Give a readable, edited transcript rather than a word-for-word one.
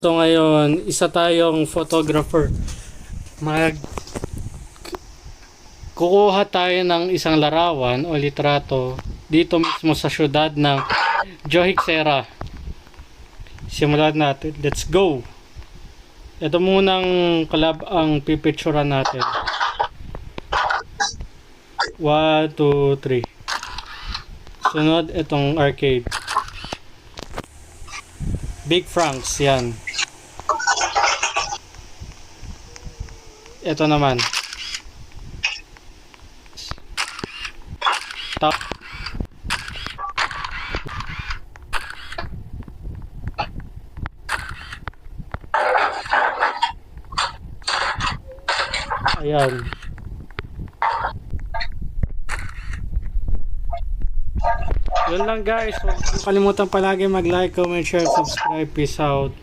So ngayon, isa tayong photographer. Mag kukuha tayo ng isang larawan o litrato dito mismo sa syudad ng Johik Serra. Simulan natin. Let's go! Ito munang collab ang pipicturean natin. 1, 2, 3. Sunod itong arcade. Big Franks, yan. Ito naman. Top. Ayan. Yun lang guys. Huwag kalimutan palagi mag-like, comment, share, subscribe. Peace out.